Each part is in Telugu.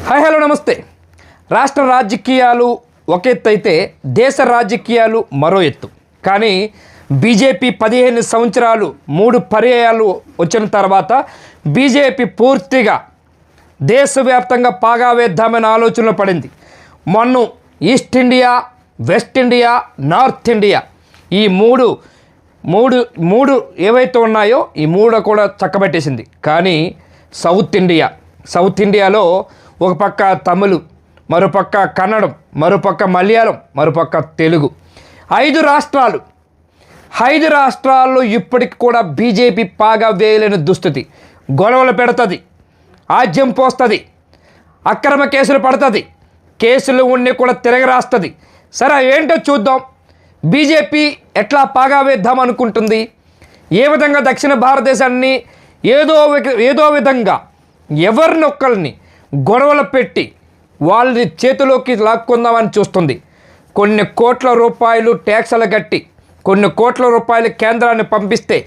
హాయ్ హలో నమస్తే. రాష్ట్ర రాజకీయాలు ఒక ఎత్తు అయితే దేశ రాజకీయాలు మరో ఎత్తు. కానీ బీజేపీ 15 సంవత్సరాలు 3 పర్యాయాలు వచ్చిన తర్వాత బీజేపీ పూర్తిగా దేశవ్యాప్తంగా పాగా వేద్దామనే ఆలోచనలో పడింది. మొన్న east India, west India, north India ఈ మూడు ఏవైతే ఉన్నాయో ఈ మూడు కూడా చక్కబెట్టేసింది. కానీ సౌత్ ఇండియాలో ఒక పక్క తమిళ్, మరోపక్క కన్నడం, మరోపక్క మలయాళం, మరోపక్క తెలుగు, 5 రాష్ట్రాల్లో ఇప్పటికి కూడా బీజేపీ పాగా వేయలేని దుస్థితి. గొడవలు పెడుతుంది, ఆజ్యం పోస్తుంది, అక్రమ కేసులు పడుతుంది, కేసులు ఉండి కూడా తిరగరాస్తుంది. సరే ఏంటో చూద్దాం. బీజేపీ ఎట్లా పాగా వేద్దాం అనుకుంటుంది, ఏ విధంగా దక్షిణ భారతదేశాన్ని ఏదో విధంగా ఎవరినొక్కరిని గొడవలు పెట్టి వాళ్ళని చేతిలోకి లాక్కుందామని చూస్తుంది. కొన్ని కోట్ల రూపాయలు ట్యాక్సులు కట్టి కొన్ని కోట్ల రూపాయలు కేంద్రాన్ని పంపిస్తే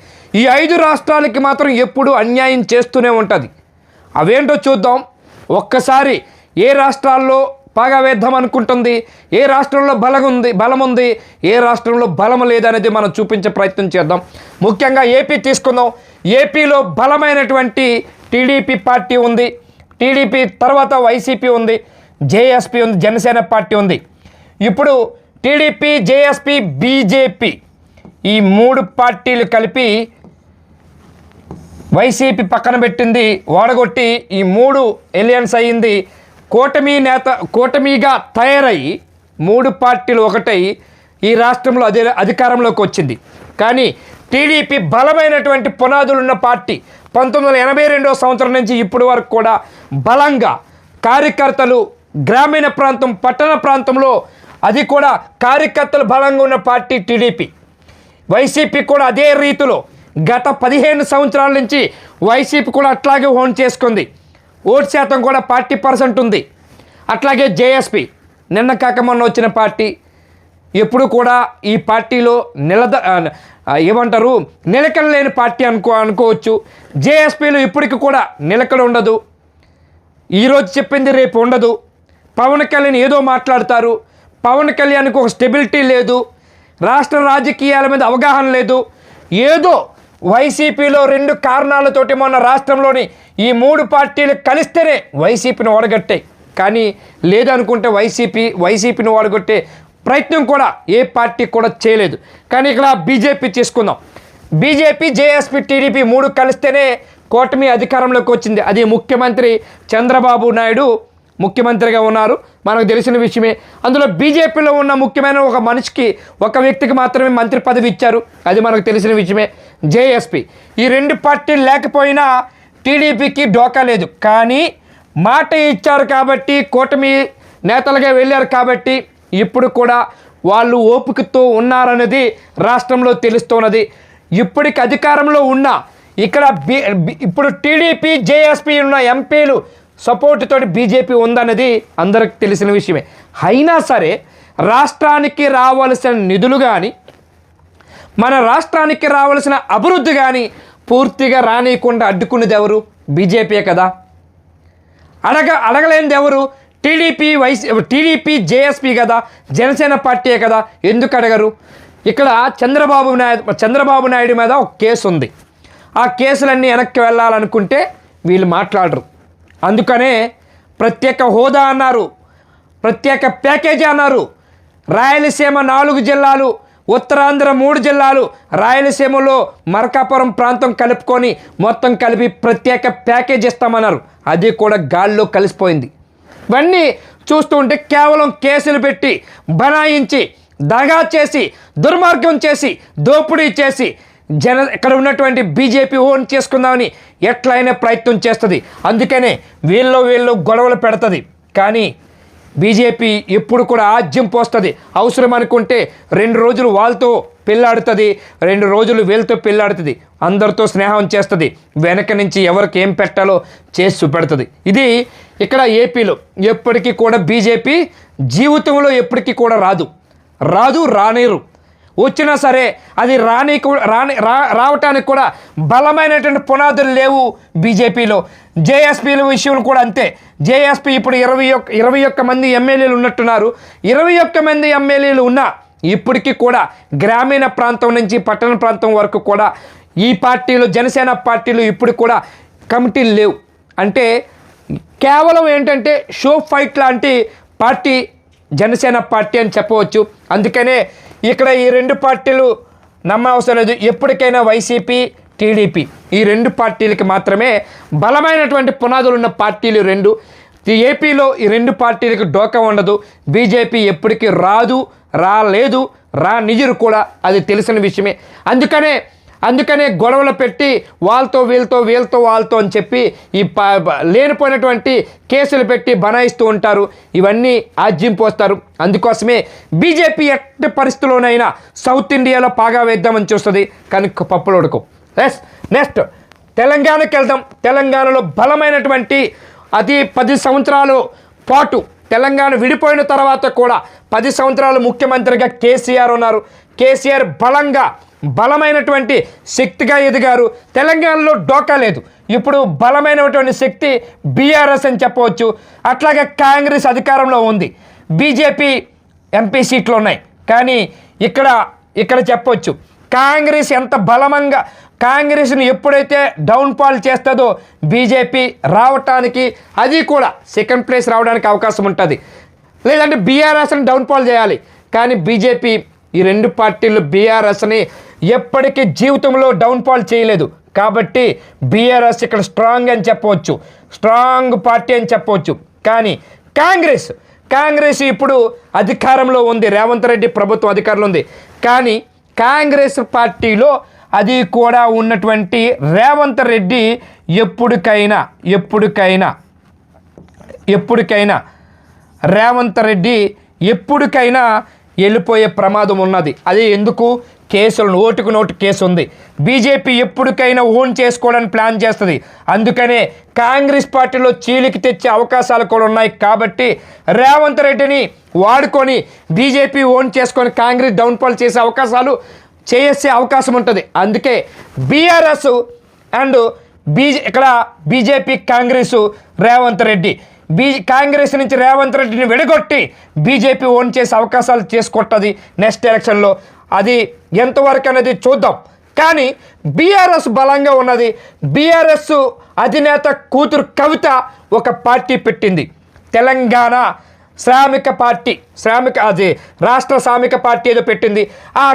ఈ 5 రాష్ట్రాలకి మాత్రం ఎప్పుడు అన్యాయం చేస్తూనే ఉంటుంది. అవేంటో చూద్దాం. ఒక్కసారి ఏ రాష్ట్రాల్లో పాగా వేద్దాం అనుకుంటుంది, ఏ రాష్ట్రంలో బలం ఉంది, ఏ రాష్ట్రంలో బలం లేదనేది మనం చూపించే ప్రయత్నం చేద్దాం. ముఖ్యంగా ఏపీ తీసుకుందాం. ఏపీలో బలమైనటువంటి టీడీపీ పార్టీ ఉంది, టీడీపీ తర్వాత వైసీపీ ఉంది, జేఎస్పీ ఉంది, జనసేన పార్టీ ఉంది. ఇప్పుడు టీడీపీ, జేఎస్పీ, బీజేపీ ఈ 3 పార్టీలు కలిపి వైసీపీ పక్కన పెట్టింది, ఓడగొట్టి ఈ 3 ఎలియన్స్ అయ్యింది. కూటమిగా తయారయ్యి 3 పార్టీలు ఒకటై ఈ రాష్ట్రంలో అధికారంలోకి వచ్చింది. కానీ టీడీపీ బలమైనటువంటి పునాదులున్న పార్టీ. 1982 సంవత్సరం నుంచి ఇప్పటి వరకు కూడా బలంగా కార్యకర్తలు గ్రామీణ ప్రాంతం, పట్టణ ప్రాంతంలో అది కూడా కార్యకర్తలు బలంగా ఉన్న పార్టీ టీడీపీ. వైసీపీ కూడా అదే రీతిలో గత 15 సంవత్సరాల నుంచి వైసీపీ కూడా అట్లాగే ఓన్ చేసుకుంది. ఓటు శాతం కూడా 40% ఉంది. అట్లాగే జేఎస్పీ నిన్న కాక మొన్న వచ్చిన పార్టీ. ఎప్పుడు కూడా ఈ పార్టీలో నిలకడ లేని పార్టీ అనుకోవచ్చు. జేఎస్పీలో ఇప్పటికి కూడా నిలకడ ఉండదు. ఈరోజు చెప్పింది రేపు ఉండదు. పవన్ కళ్యాణ్ ఏదో మాట్లాడతారు. పవన్ కళ్యాణ్కి ఒక స్టెబిలిటీ లేదు, రాష్ట్ర రాజకీయాల మీద అవగాహన లేదు. ఏదో వైసీపీలో 2 కారణాలతోటి మొన్న రాష్ట్రంలోని ఈ 3 పార్టీలు కలిస్తేనే వైసీపీని ఓడగట్టాయి. కానీ లేదనుకుంటే వైసీపీని ఓడగొట్టే ప్రయత్నం కూడా ఏ పార్టీ కూడా చేయలేదు. కానీ ఇక్కడ బీజేపీ తీసుకుందాం. బీజేపీ, జేఎస్పీ, టీడీపీ 3 కలిస్తేనే కూటమి అధికారంలోకి వచ్చింది. అది ముఖ్యమంత్రి చంద్రబాబు నాయుడు ముఖ్యమంత్రిగా ఉన్నారు, మనకు తెలిసిన విషయమే. అందులో బీజేపీలో ఉన్న ముఖ్యమైన ఒక మనిషికి, ఒక వ్యక్తికి మాత్రమే మంత్రి పదవి ఇచ్చారు, అది మనకు తెలిసిన విషయమే. జేఎస్పీ ఈ 2 పార్టీలు లేకపోయినా టీడీపీకి డోకా లేదు. కానీ మాట ఇచ్చారు కాబట్టి, కూటమి నేతలుగా వెళ్ళారు కాబట్టి ఇప్పుడు కూడా వాళ్ళు ఓపికతో ఉన్నారనేది రాష్ట్రంలో తెలుస్తున్నది. ఇప్పటికి అధికారంలో ఉన్న ఇక్కడ ఇప్పుడు టీడీపీ, జేఎస్పీ ఉన్న ఎంపీలు సపోర్ట్ తోటి బీజేపీ ఉందన్నది అందరికి తెలిసిన విషయమే. అయినా సరే రాష్ట్రానికి రావాల్సిన నిధులు కానీ, మన రాష్ట్రానికి రావాల్సిన అభివృద్ధి కానీ పూర్తిగా రానియకుండా అడ్డుకునేది ఎవరు? బీజేపీ కదా. అడగలేనిది ఎవరు? టీడీపీ, జేఎస్పీ కదా, జనసేన పార్టీయే కదా. ఎందుకు అడగరు? ఇక్కడ చంద్రబాబు నాయుడు మీద ఒక కేసు ఉంది. ఆ కేసులన్నీ వెనక్కి వెళ్ళాలనుకుంటే వీళ్ళు మాట్లాడరు. అందుకనే ప్రత్యేక హోదా అన్నారు, ప్రత్యేక ప్యాకేజీ అన్నారు. రాయలసీమ 4 జిల్లాలు, ఉత్తరాంధ్ర 3 జిల్లాలు, రాయలసీమలో మరకాపురం ప్రాంతం కలుపుకొని మొత్తం కలిపి ప్రత్యేక ప్యాకేజ్ ఇస్తామన్నారు. అది కూడా గాల్లో కలిసిపోయింది. ఇవన్నీ చూస్తుంటే కేవలం కేసులు పెట్టి, బనాయించి, దగా చేసి, దుర్మార్గం చేసి, దోపిడీ చేసి ఇక్కడ ఉన్నటువంటి బీజేపీ ఓన్ చేసుకుందామని ఎట్లయినా ప్రయత్నం చేస్తుంది. అందుకనే వీళ్ళు గొడవలు పెడుతుంది. కానీ బీజేపీ ఎప్పుడు కూడా ఆజ్యం పోస్తుంది. అవసరం అనుకుంటే 2 రోజులు వాళ్ళతో పెళ్ళాడుతుంది, 2 రోజులు వీళ్ళతో పెళ్ళాడుతుంది, అందరితో స్నేహం చేస్తుంది, వెనక నుంచి ఎవరికి ఏం పెట్టాలో చేసి చూపెడుతుంది. ఇది ఇక్కడ ఏపీలో ఎప్పటికీ కూడా బీజేపీ జీవితంలో ఎప్పటికీ కూడా రానేరు. వచ్చినా సరే అది రావటానికి కూడా బలమైనటువంటి పునాదులు లేవు బీజేపీలో. జేఎస్పీల విషయంలో కూడా అంతే. జేఎస్పీ ఇప్పుడు 21 మంది ఎమ్మెల్యేలు ఉన్నట్టున్నారు. 21 మంది ఎమ్మెల్యేలు ఉన్నా ఇప్పటికీ కూడా గ్రామీణ ప్రాంతం నుంచి పట్టణ ప్రాంతం వరకు కూడా ఈ పార్టీలు, జనసేన పార్టీలు ఇప్పుడు కూడా కమిటీలు లేవు. అంటే కేవలం ఏంటంటే షో ఫైట్ లాంటి పార్టీ జనసేన పార్టీ అని చెప్పవచ్చు. అందుకనే ఇక్కడ ఈ రెండు పార్టీలు నమ్మవసరం లేదు. ఎప్పటికైనా వైసీపీ, టీడీపీ ఈ రెండు పార్టీలకి మాత్రమే బలమైనటువంటి పునాదులు ఉన్న పార్టీలు రెండు. ఏపీలో ఈ రెండు పార్టీలకు డోకా ఉండదు. బీజేపీ ఎప్పటికీ రాలేదు, రానియరు కూడా, అది తెలిసిన విషయమే. అందుకనే గొడవలు పెట్టి వాళ్ళతో అని చెప్పి ఈ లేనిపోయినటువంటి కేసులు పెట్టి బనాయిస్తూ ఉంటారు. ఇవన్నీ ఆజ్యం పోస్తారు. అందుకోసమే బీజేపీ ఎట్టి పరిస్థితుల్లోనైనా సౌత్ ఇండియాలో పాగా వేద్దామని చూస్తుంది, కానీ పప్పులు ఉడకవు. నెక్స్ట్ తెలంగాణకి వెళ్దాం. తెలంగాణలో బలమైనటువంటి అది 10 సంవత్సరాల పాటు తెలంగాణ విడిపోయిన తర్వాత కూడా 10 సంవత్సరాలు ముఖ్యమంత్రిగా కేసీఆర్ ఉన్నారు. కేసీఆర్ బలమైనటువంటి శక్తిగా ఎదిగారు. తెలంగాణలో డోకా లేదు. ఇప్పుడు బలమైనటువంటి శక్తి బీఆర్ఎస్ అని చెప్పవచ్చు. అట్లాగే కాంగ్రెస్ అధికారంలో ఉంది. బీజేపీ ఎంపీ సీట్లు ఉన్నాయి. కానీ ఇక్కడ చెప్పొచ్చు కాంగ్రెస్ ఎంత బలమంగా, కాంగ్రెస్ని ఎప్పుడైతే డౌన్ఫాల్ చేస్తుందో బీజేపీ రావటానికి, అది కూడా సెకండ్ ప్లేస్ రావడానికి అవకాశం ఉంటుంది. లేదంటే బీఆర్ఎస్ని డౌన్ఫాల్ చేయాలి. కానీ బీజేపీ ఈ రెండు పార్టీలు బీఆర్ఎస్ని ఎప్పటికీ జీవితంలో డౌన్ఫాల్ చేయలేదు. కాబట్టి బీఆర్ఎస్ ఇక్కడ స్ట్రాంగ్ అని చెప్పవచ్చు, స్ట్రాంగ్ పార్టీ అని చెప్పవచ్చు. కానీ కాంగ్రెస్ ఇప్పుడు అధికారంలో ఉంది. రేవంత్ రెడ్డి ప్రభుత్వం అధికారంలో ఉంది. కానీ కాంగ్రెస్ పార్టీలో అది కూడా ఉన్నటువంటి రేవంత్ రెడ్డి ఎప్పటికైనా వెళ్ళిపోయే ప్రమాదం ఉన్నది. అది ఎందుకు? కేసులు, ఓటుకు నోటు కేసు ఉంది. బీజేపీ ఎప్పటికైనా ఓన్ చేసుకోవడానికి ప్లాన్ చేస్తుంది. అందుకనే కాంగ్రెస్ పార్టీలో చీలికి తెచ్చే అవకాశాలు కూడా ఉన్నాయి. కాబట్టి రేవంత్ రెడ్డిని వాడుకొని బీజేపీ ఓన్ చేసుకొని కాంగ్రెస్ డౌన్ఫాల్ చేసే అవకాశం ఉంటుంది. అందుకే బీఆర్ఎస్ అండ్ ఇక్కడ బీజేపీ, కాంగ్రెస్, రేవంత్ రెడ్డి, కాంగ్రెస్ నుంచి రేవంత్ రెడ్డిని విడగొట్టి బీజేపీ ఓన్ చేసే అవకాశాలు చేసుకుంటుంది నెక్స్ట్ ఎలక్షన్లో. అది ఎంతవరకు అనేది చూద్దాం. కానీ బీఆర్ఎస్ బలంగా ఉన్నది. బీఆర్ఎస్ అధినేత కూతురు కవిత ఒక పార్టీ పెట్టింది, తెలంగాణ శ్రామిక పార్టీ, రాష్ట్ర శ్రామిక పార్టీ ఏదో పెట్టింది. ఆ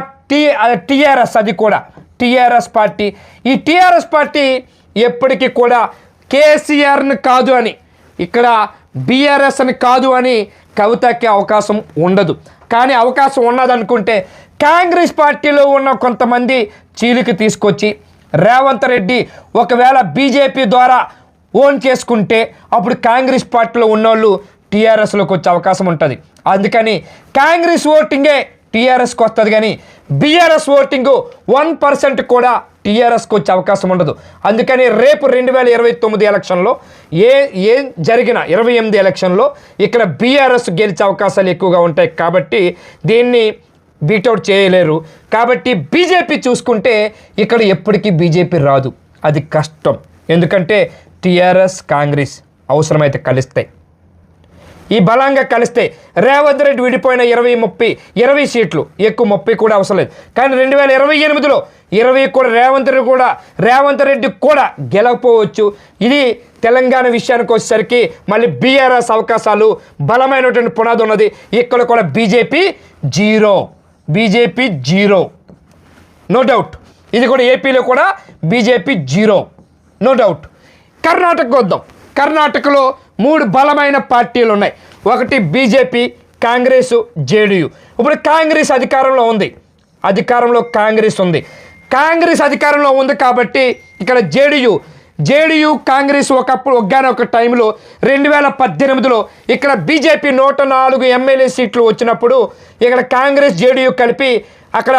టీఆర్ఎస్, అది కూడా టీఆర్ఎస్ పార్టీ. ఈ టీఆర్ఎస్ పార్టీ ఎప్పటికీ కూడా కేసీఆర్ని కాదు అని, ఇక్కడ బీఆర్ఎస్ని కాదు అని కవితకి అవకాశం ఉండదు. కానీ అవకాశం ఉన్నదనుకుంటే కాంగ్రెస్ పార్టీలో ఉన్న కొంతమంది చీలికి తీసుకొచ్చి రేవంత్ రెడ్డి ఒకవేళ బీజేపీ ద్వారా ఓన్ చేసుకుంటే అప్పుడు కాంగ్రెస్ పార్టీలో ఉన్నోళ్ళు టీఆర్ఎస్లోకి వచ్చే అవకాశం ఉంటుంది. అందుకని కాంగ్రెస్ ఓటింగే టీఆర్ఎస్కి వస్తుంది, కానీ బీఆర్ఎస్ ఓటింగు 1% కూడా టీఆర్ఎస్కి వచ్చే అవకాశం ఉండదు. అందుకని రేపు 2029 ఎలక్షన్లో ఏం జరిగిన 28 ఎలక్షన్లో ఇక్కడ బీఆర్ఎస్ గెలిచే అవకాశాలు ఎక్కువగా ఉంటాయి. కాబట్టి దీన్ని బీటౌట్ చేయలేరు. కాబట్టి బీజేపీ చూసుకుంటే ఇక్కడ ఎప్పటికీ బీజేపీ రాదు, అది కష్టం. ఎందుకంటే టీఆర్ఎస్, కాంగ్రెస్ అవసరమైతే కలిస్తాయి. ఈ బలంగా కలిస్తే రేవంత్ రెడ్డి విడిపోయిన 20 సీట్లు, ఎక్కువ 30 కూడా అవసరం లేదు. కానీ 2028లో 20 కూడా రేవంత్ రెడ్డి కూడా గెలవకపోవచ్చు. ఇది తెలంగాణ విషయానికి వచ్చేసరికి మళ్ళీ బీఆర్ఎస్ అవకాశాలు బలమైనటువంటి పునాది ఉన్నది. ఇక్కడ కూడా బీజేపీ జీరో, నో డౌట్. ఇది కూడా ఏపీలో కూడా BJP zero, no doubt. Karnataka వద్దాం. కర్ణాటకలో 3 బలమైన పార్టీలు ఉన్నాయి. ఒకటి బీజేపీ, కాంగ్రెస్, జేడీయూ. ఇప్పుడు కాంగ్రెస్ అధికారంలో ఉంది. కాంగ్రెస్ అధికారంలో ఉంది కాబట్టి ఇక్కడ జేడీయూ కాంగ్రెస్ ఒక టైంలో 2018లో ఇక్కడ బీజేపీ 104 ఎమ్మెల్యే సీట్లు వచ్చినప్పుడు ఇక్కడ కాంగ్రెస్, జేడీయూ కలిపి అక్కడ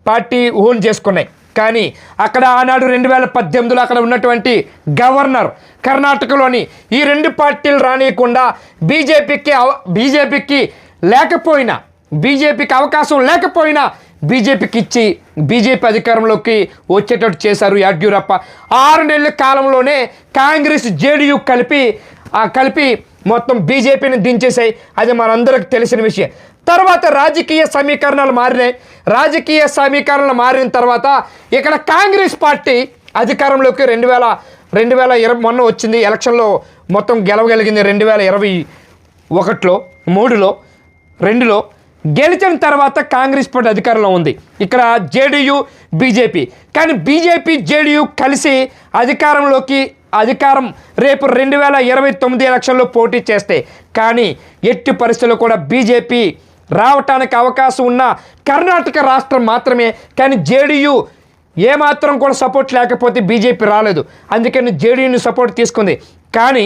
పార్టీ ఓన్ చేసుకున్నాయి. కానీ అక్కడ ఆనాడు 2018లో అక్కడ ఉన్నటువంటి గవర్నర్ కర్ణాటకలోని ఈ 2 పార్టీలు రానియకుండా బీజేపీకి అవకాశం లేకపోయినా బీజేపీకి ఇచ్చి బీజేపీ అధికారంలోకి వచ్చేటట్టు చేశారు యడ్యూరప్ప. 6 నెలల కాలంలోనే కాంగ్రెస్ జేడీయూ కలిపి మొత్తం బీజేపీని దించేసాయి. అది మనందరికి తెలిసిన విషయం. తర్వాత రాజకీయ సమీకరణాలు మారినాయి. రాజకీయ సమీకరణలు మారిన తర్వాత ఇక్కడ కాంగ్రెస్ పార్టీ అధికారంలోకి 2020 మొన్న వచ్చింది. ఎలక్షన్లో మొత్తం గెలవగలిగింది 2021లో 3లో 2లో గెలిచిన తర్వాత కాంగ్రెస్ పార్టీ అధికారంలో ఉంది. ఇక్కడ జేడీయూ బీజేపీ, కానీ బీజేపీ జేడీయూ కలిసి అధికారం రేపు 2029 ఎలక్షన్లో పోటీ చేస్తే, కానీ ఎట్టి పరిస్థితుల్లో కూడా బీజేపీ రావటానికి అవకాశం ఉన్న కర్ణాటక రాష్ట్రం మాత్రమే. కానీ జేడీయూ ఏమాత్రం కూడా సపోర్ట్ లేకపోతే బీజేపీ రాలేదు. అందుకని జేడీయూని సపోర్ట్ తీసుకుంది. కానీ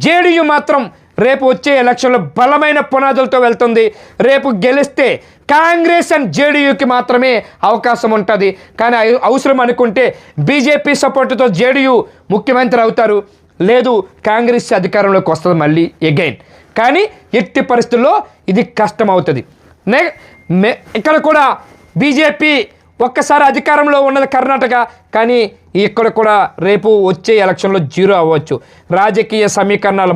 జేడీయూ మాత్రం రేపు వచ్చే ఎలక్షన్లో బలమైన పునాదులతో వెళ్తుంది. రేపు గెలిస్తే కాంగ్రెస్ అండ్ జేడీయూకి మాత్రమే అవకాశం ఉంటుంది. కానీ అవసరం అనుకుంటే బీజేపీ సపోర్టుతో జేడీయూ ముఖ్యమంత్రి అవుతారు, లేదు కాంగ్రెస్ అధికారంలోకి వస్తుంది మళ్ళీ ఎగైన్. కానీ ఎట్టి పరిస్థితుల్లో ఇది కష్టం అవుతుంది. ఇక్కడ కూడా బీజేపీ ఒక్కసారి అధికారంలో ఉన్నది కర్ణాటక, కానీ ఇక్కడ కూడా రేపు వచ్చే ఎలక్షన్లో జీరో అవ్వచ్చు. రాజకీయ సమీకరణాలు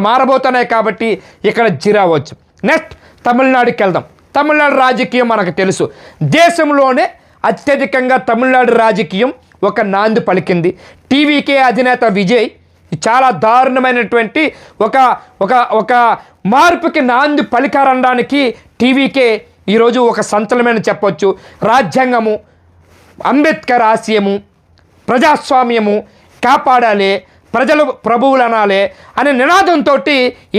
మారబోతున్నాయి కాబట్టి ఇక్కడ జీరో అవ్వచ్చు. నెక్స్ట్ తమిళనాడుకి వెళ్దాం. తమిళనాడు రాజకీయం మనకు తెలుసు. దేశంలోనే అత్యధికంగా తమిళనాడు రాజకీయం ఒక నాంది పలికింది. టీవీకే అధినేత విజయ్ చాలా దారుణమైనటువంటి ఒక మార్పుకి నాంది పలికారనడానికి టీవీకే ఈరోజు ఒక సంచలనమైన చెప్పొచ్చు. రాజ్యాంగము, అంబేద్కర్ ఆశయము, ప్రజాస్వామ్యము కాపాడాలి, ప్రజలు ప్రభువులు అనాలి అనే నినాదంతో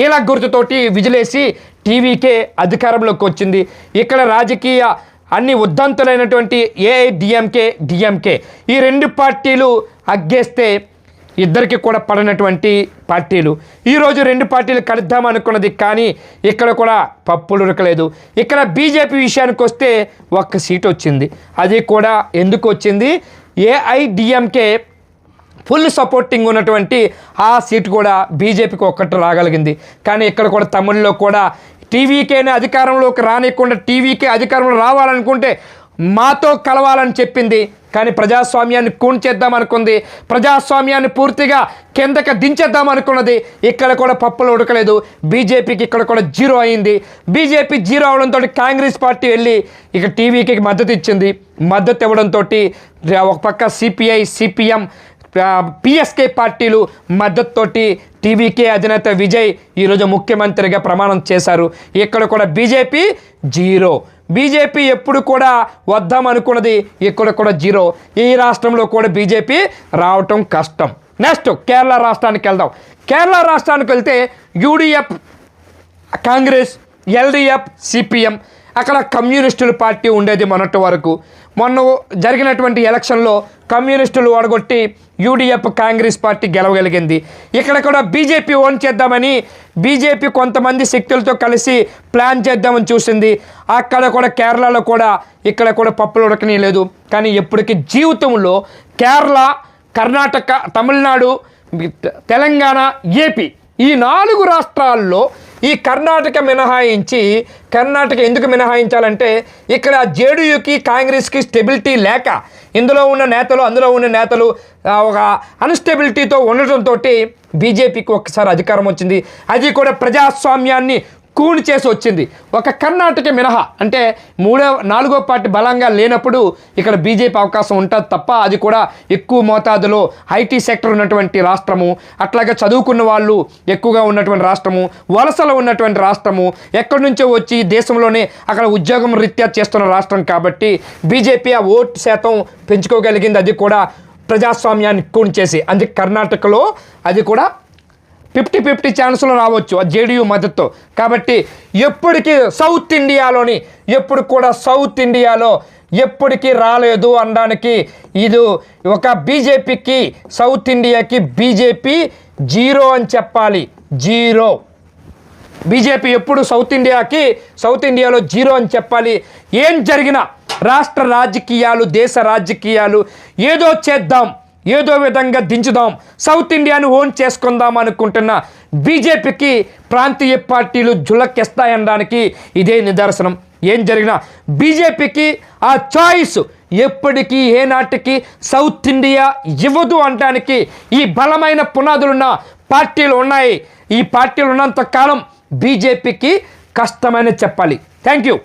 ఏల గుర్తుతోటి విజిలేసి టీవీకే అధికారంలోకి వచ్చింది. ఇక్కడ రాజకీయ అన్ని ఉద్దంతులైనటువంటి ఏఐడిఎంకే ఈ 2 పార్టీలు అగ్గేస్తే ఇద్దరికి కూడా పడినటువంటి పార్టీలు. ఈరోజు 2 పార్టీలు కలుద్దాం అనుకున్నది, కానీ ఇక్కడ కూడా పప్పులు ఉరకలేదు. ఇక్కడ బీజేపీ విషయానికి వస్తే 1 సీట్ వచ్చింది. అది కూడా ఎందుకు వచ్చింది? ఏఐడిఎంకే ఫుల్ సపోర్టింగ్ ఉన్నటువంటి ఆ సీట్ కూడా బీజేపీకి 1 రాగలిగింది. కానీ ఇక్కడ కూడా తమిళ్లో కూడా టీవీకేనే అధికారంలోకి రానియకుండా టీవీకే అధికారంలో రావాలనుకుంటే మాతో కలవాలని చెప్పింది. కానీ ప్రజాస్వామ్యాన్ని కూల్చేద్దాం అనుకుంది, ప్రజాస్వామ్యాన్ని పూర్తిగా కిందకి దించేద్దాం అనుకున్నది. ఇక్కడ కూడా పప్పులు ఉడకలేదు. బీజేపీకి ఇక్కడ కూడా జీరో అయింది. బీజేపీ జీరో అవడంతో కాంగ్రెస్ పార్టీ వెళ్ళి ఇక టీవీకి మద్దతు ఇచ్చింది. మద్దతు ఇవ్వడంతో ఒక పక్క సిపిఐ, సిపిఎం, పిఎస్కే పార్టీలు మద్దతుతోటి టీవీకే అధినేత విజయ్ ఈరోజు ముఖ్యమంత్రిగా ప్రమాణం చేశారు. ఇక్కడ కూడా బీజేపీ జీరో. బీజేపీ ఎప్పుడు కూడా వద్దాం అనుకున్నది, ఇక్కడ కూడా జీరో. ఈ రాష్ట్రంలో కూడా బీజేపీ రావటం కష్టం. నెక్స్ట్ కేరళ రాష్ట్రానికి వెళ్దాం. కేరళ రాష్ట్రానికి వెళ్తే యూడిఎఫ్ కాంగ్రెస్, ఎల్డిఎఫ్ సిపిఎం, అక్కడ కమ్యూనిస్టుల పార్టీ ఉండేది మొన్నటి వరకు. మొన్న జరిగినటువంటి ఎలక్షన్లో కమ్యూనిస్టులు ఓడగొట్టి యూడిఎఫ్ కాంగ్రెస్ పార్టీ గెలవగలిగింది. ఇక్కడ కూడా బీజేపీ ఓన్ చేద్దామని బీజేపీ కొంతమంది శక్తులతో కలిసి ప్లాన్ చేద్దామని చూసింది. అక్కడ కూడా కేరళలో కూడా ఇక్కడ కూడా పప్పులు ఉడకనీ లేదు. కానీ ఎప్పటికీ జీవితంలో కేరళ, కర్ణాటక, తమిళనాడు, తెలంగాణ, ఏపీ ఈ 4 రాష్ట్రాల్లో ఈ కర్ణాటక మినహాయించి, కర్ణాటక ఎందుకు మినహాయించాలంటే ఇక్కడ జేడీయూకి కాంగ్రెస్కి స్టెబిలిటీ లేక అందులో ఉన్న నేతలు ఒక అన్స్టెబిలిటీతో ఉండటంతో బీజేపీకి ఒక్కసారి అధికారం వచ్చింది. అది కూడా ప్రజాస్వామ్యాన్ని కూని చేసి వచ్చింది. ఒక కర్ణాటక మినహా, అంటే 4వ పార్టీ బలంగా లేనప్పుడు ఇక్కడ బీజేపీ అవకాశం ఉంటుంది తప్ప, అది కూడా ఎక్కువ మోతాదులో ఐటీ సెక్టర్ ఉన్నటువంటి రాష్ట్రము, అట్లాగే చదువుకున్న వాళ్ళు ఎక్కువగా ఉన్నటువంటి రాష్ట్రము, వలసలో ఉన్నటువంటి రాష్ట్రము, ఎక్కడి నుంచో వచ్చి దేశంలోనే అక్కడ ఉద్యోగం రీత్యా చేస్తున్న రాష్ట్రం కాబట్టి బీజేపీ ఆ ఓటు శాతం పెంచుకోగలిగింది. అది కూడా ప్రజాస్వామ్యాన్ని కూని చేసి. అందుకే కర్ణాటకలో అది కూడా 50-50 ఛాన్సులు రావచ్చు ఆ జేడీయూ మద్దతు. కాబట్టి ఎప్పటికీ సౌత్ ఇండియాలో ఎప్పటికీ రాలేదు అనడానికి ఇది ఒక బీజేపీకి, సౌత్ ఇండియాకి బీజేపీ జీరో అని చెప్పాలి. జీరో. బీజేపీ ఎప్పుడు సౌత్ ఇండియాలో జీరో అని చెప్పాలి. ఏం జరిగినా రాష్ట్ర రాజకీయాలు, దేశ రాజకీయాలు ఏదో చేద్దాం, ఏదో విధంగా దించుదాం, సౌత్ ఇండియాను ఓన్ చేసుకుందాం అనుకుంటున్న బీజేపీకి ప్రాంతీయ పార్టీలు జులకెస్తాయనడానికి ఇదే నిదర్శనం. ఏం జరిగినా బీజేపీకి ఆ చాయిస్ ఎప్పటికీ ఏనాటికి సౌత్ ఇండియా ఇవ్వదు అనడానికి ఈ బలమైన పునాదులున్న పార్టీలు ఉన్నాయి. ఈ పార్టీలు ఉన్నంత కాలం బీజేపీకి కష్టమని చెప్పాలి. Thank you.